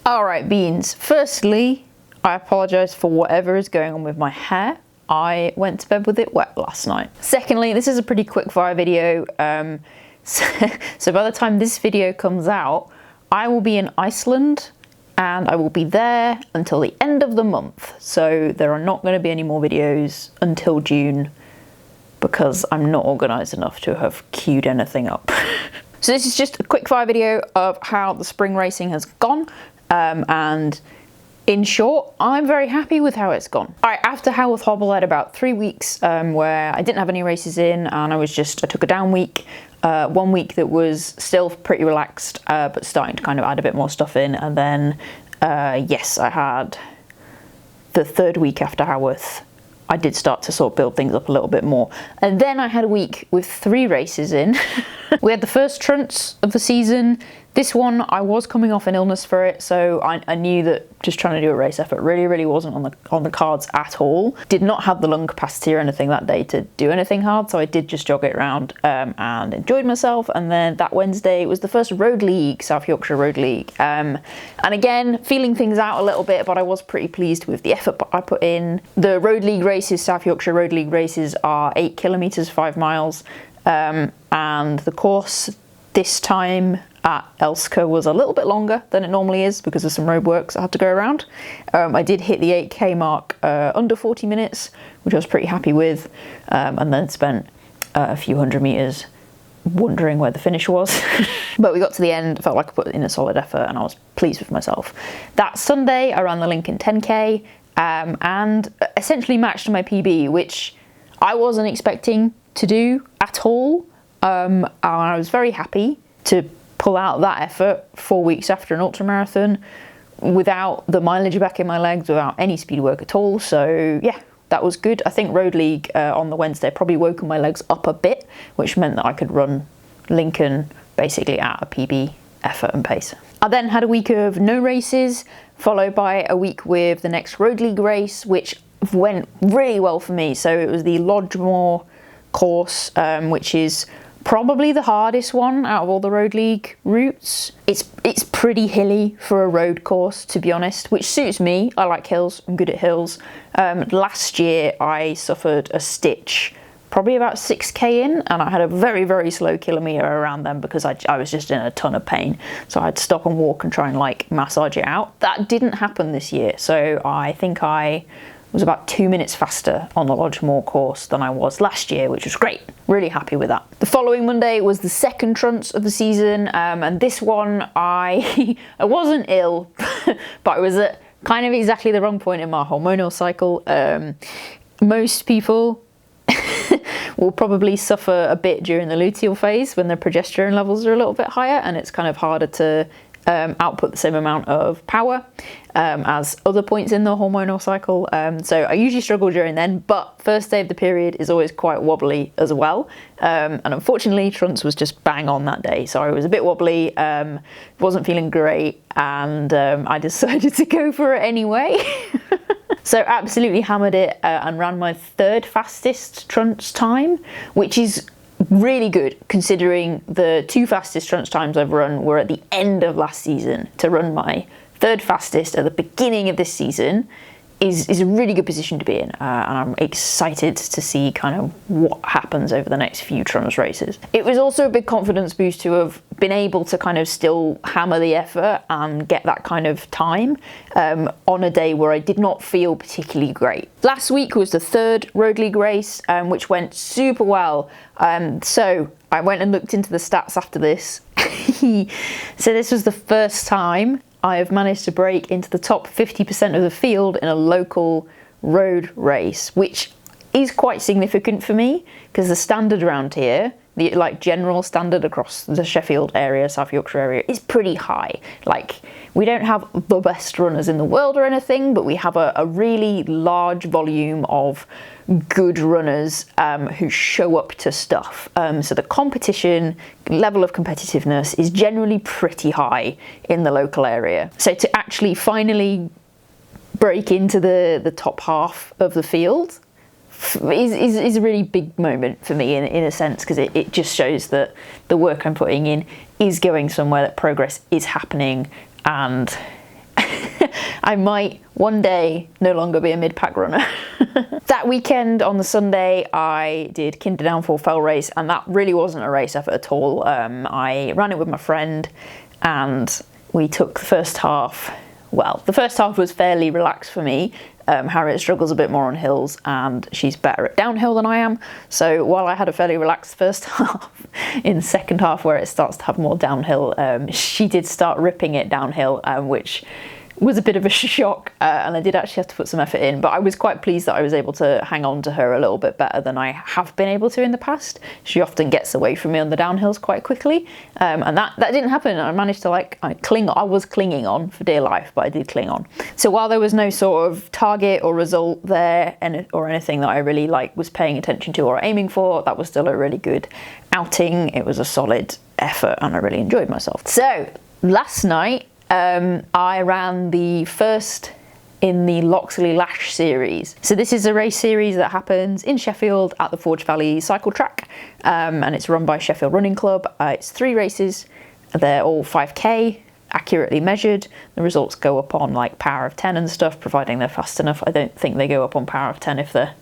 Alright, beans. Firstly, I apologise for whatever is going on with my hair. I went to bed with it wet last night. Secondly, this is a pretty quick fire video. So by the time this video comes out, I will be in Iceland and I will be there until the end of the month. So there are not going to be any more videos until June because I'm not organised enough to have queued anything up. So this is just a quick fire video of how the spring racing has gone. And in short, I'm very happy with how it's gone. All right, after Haworth Hobble, I had about 3 weeks where I didn't have any races in and I took a down week. 1 week that was still pretty relaxed, but starting to kind of add a bit more stuff in. And then, yes, I had the third week after Haworth. I did start to sort of build things up a little bit more. And then I had a week with 3 races in. We had the first Trunts of the season. This one, I was coming off an illness for it, so I knew that just trying to do a race effort really wasn't on the cards at all. Did not have the lung capacity or anything that day to do anything hard, so I did just jog it around and enjoyed myself. And then that Wednesday was the first Road League, South Yorkshire Road League. And again, feeling things out a little bit, but I was pretty pleased with the effort I put in. The Road League races, South Yorkshire Road League races, are 8 kilometres, 5 miles. And the course this time at Elska was a little bit longer than it normally is because of some roadworks I had to go around. I did hit the 8k mark under 40 minutes, which I was pretty happy with, and then spent a few hundred metres wondering where the finish was. But we got to the end, felt like I put in a solid effort and I was pleased with myself. That Sunday I ran the Lincoln 10k and essentially matched my PB, which I wasn't expecting to do at all. And I was very happy to pull out that effort 4 weeks after an ultramarathon without the mileage back in my legs, without any speed work at all. So yeah, that was good. I think Road League on the Wednesday probably woken my legs up a bit, which meant that I could run Lincoln basically at a PB effort and pace. I then had a week of no races, followed by a week with the next Road League race, which went really well for me. So it was the Lodgemore course, which is probably the hardest one out of all the Road League routes. It's pretty hilly for a road course, to be honest, which suits me. I like hills, I'm good at hills. Last year I suffered a stitch probably about 6k in, and I had a very slow kilometre around them because I was just in a ton of pain. So I had to stop and walk and try and like massage it out. That didn't happen this year, so I think I was about 2 minutes faster on the Lodgemore course than I was last year, which was great. Really happy with that. The following Monday was the second Trunts of the season, and this one I wasn't ill, but I was at kind of exactly the wrong point in my hormonal cycle. Most people will probably suffer a bit during the luteal phase when their progesterone levels are a little bit higher, and it's kind of harder to output the same amount of power as other points in the hormonal cycle. So I usually struggle during then, but first day of the period is always quite wobbly as well. And unfortunately, Trunts was just bang on that day. So I was a bit wobbly, wasn't feeling great, and I decided to go for it anyway. So absolutely hammered it and ran my 3rd fastest Trunts time, which is really good considering the 2 fastest Trunts times I've run were at the end of last season. To run my 3rd fastest at the beginning of this season is a really good position to be in, and I'm excited to see kind of what happens over the next few Trunts races. It was also a big confidence boost to have been able to kind of still hammer the effort and get that kind of time on a day where I did not feel particularly great. Last week was the 3rd Road League race, which went super well. So I went and looked into the stats after this. So this was the first time I have managed to break into the top 50% of the field in a local road race, which is quite significant for me because the standard around here, the like general standard across the Sheffield area, South Yorkshire area, is pretty high. Like, we don't have the best runners in the world or anything, but we have a really large volume of good runners who show up to stuff. So the competition level of competitiveness is generally pretty high in the local area. So to actually finally break into the top half of the field is a really big moment for me in a sense, because it just shows that the work I'm putting in is going somewhere, that progress is happening, and I might one day no longer be a mid-pack runner. That weekend on the Sunday, I did Kinder Downfall Fell Race, and that really wasn't a race effort at all. I ran it with my friend, and we took the first half. Well, the first half was fairly relaxed for me. Harriet struggles a bit more on hills, and she's better at downhill than I am. So while I had a fairly relaxed first half, in the second half where it starts to have more downhill, she did start ripping it downhill, which was a bit of a shock, and I did actually have to put some effort in, but I was quite pleased that I was able to hang on to her a little bit better than I have been able to in the past. She often gets away from me on the downhills quite quickly, and that didn't happen. I managed to I was clinging on for dear life, but I did cling on. So while there was no sort of target or result there or anything that I really was paying attention to or aiming for, that was still a really good outing. It was a solid effort and I really enjoyed myself. So last night, I ran the first in the Loxley Lash series. So this is a race series that happens in Sheffield at the Forge Valley Cycle Track, and it's run by Sheffield Running Club. It's 3 races. They're all 5k, accurately measured. The results go up on power of 10 and stuff, providing they're fast enough. I don't think they go up on power of 10 if they're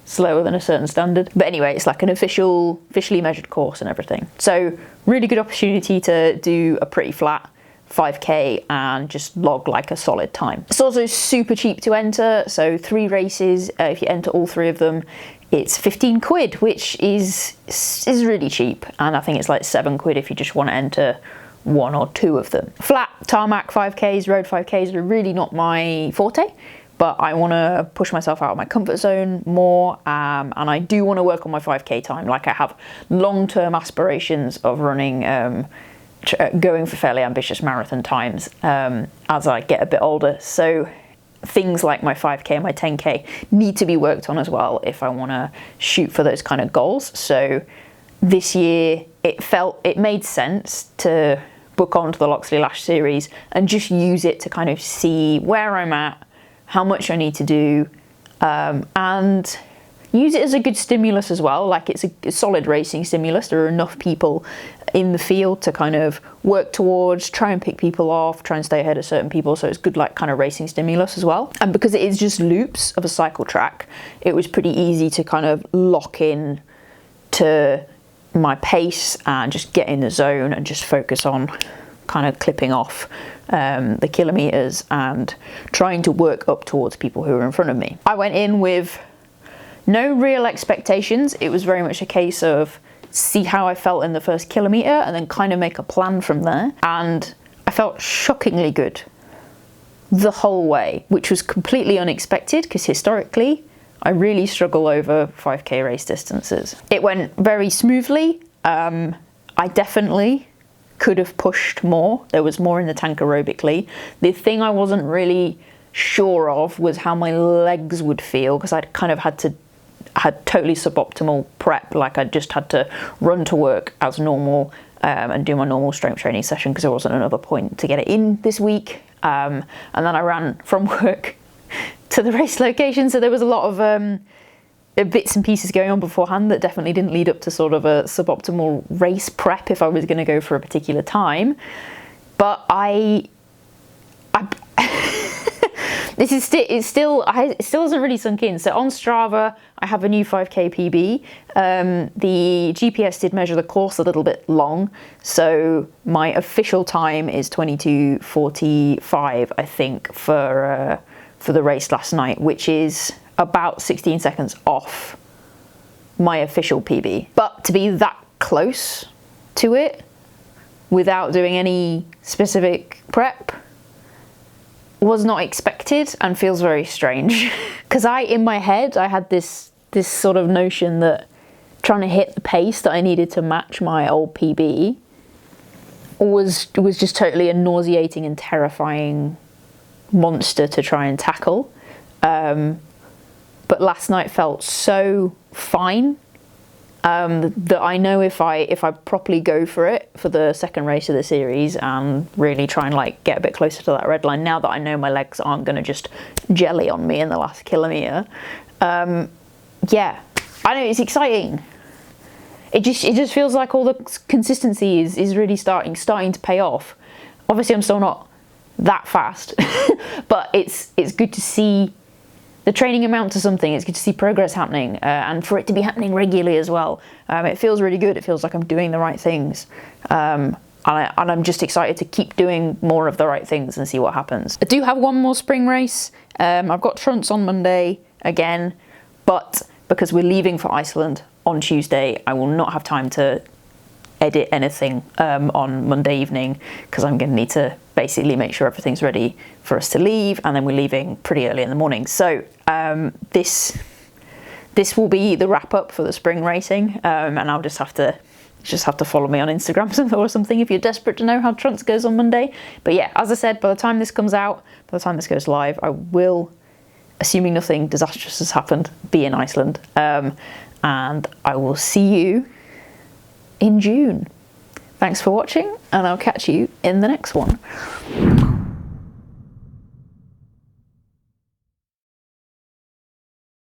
slower than a certain standard. But anyway, it's like an officially measured course and everything. So really good opportunity to do a pretty flat 5k and just log a solid time. It's also super cheap to enter, so 3 races, if you enter all 3 of them, it's 15 quid, which is really cheap, and I think it's like 7 quid if you just want to enter 1 or 2 of them. Flat tarmac 5ks, road 5ks are really not my forte, but I want to push myself out of my comfort zone more, and I do want to work on my 5k time. I have long-term aspirations of running going for fairly ambitious marathon times as I get a bit older, so things like my 5k and my 10k need to be worked on as well if I want to shoot for those kind of goals. So this year it made sense to book onto the Loxley Lash series and just use it to kind of see where I'm at, how much I need to do, and use it as a good stimulus as well. It's a solid racing stimulus. There are enough people in the field to kind of work towards, try and pick people off, try and stay ahead of certain people, so it's good kind of racing stimulus as well. And because it is just loops of a cycle track, it was pretty easy to kind of lock in to my pace and just get in the zone and just focus on kind of clipping off the kilometers and trying to work up towards people who are in front of me. I went in with no real expectations. It was very much a case of see how I felt in the first kilometre and then kind of make a plan from there. And I felt shockingly good the whole way, which was completely unexpected because historically I really struggle over 5k race distances. It went very smoothly. I definitely could have pushed more. There was more in the tank aerobically. The thing I wasn't really sure of was how my legs would feel, because I'd kind of had totally suboptimal prep. I just had to run to work as normal and do my normal strength training session because there wasn't another point to get it in this week. And then I ran from work to the race location, so there was a lot of bits and pieces going on beforehand that definitely didn't lead up to sort of a suboptimal race prep if I was going to go for a particular time. But it still hasn't really sunk in. So on Strava, I have a new 5k PB. The GPS did measure the course a little bit long, so my official time is 22:45, I think, for the race last night, which is about 16 seconds off my official PB. But to be that close to it without doing any specific prep was not expected and feels very strange. Because in my head, I had this sort of notion that trying to hit the pace that I needed to match my old PB was just totally a nauseating and terrifying monster to try and tackle. But last night felt so fine that I know if I properly go for it for the second race of the series and really try and get a bit closer to that red line, now that I know my legs aren't going to just jelly on me in the last kilometre, yeah, I know it's exciting. It just feels like all the consistency is really starting to pay off. Obviously I'm still not that fast, but it's good to see the training amount to something. It's good to see progress happening, and for it to be happening regularly as well. It feels really good. It feels like I'm doing the right things. And I'm just excited to keep doing more of the right things and see what happens. I do have one more spring race. I've got Trunts on Monday again, but because we're leaving for Iceland on Tuesday, I will not have time to edit anything on Monday evening, because I'm going to need to basically make sure everything's ready for us to leave, and then we're leaving pretty early in the morning. So this will be the wrap up for the spring racing, and I'll just have to follow me on Instagram or something if you're desperate to know how Trunts goes on Monday. But yeah, as I said, by the time this comes out, by the time this goes live, I will, assuming nothing disastrous has happened, be in Iceland, and I will see you in June. Thanks for watching, and I'll catch you in the next one.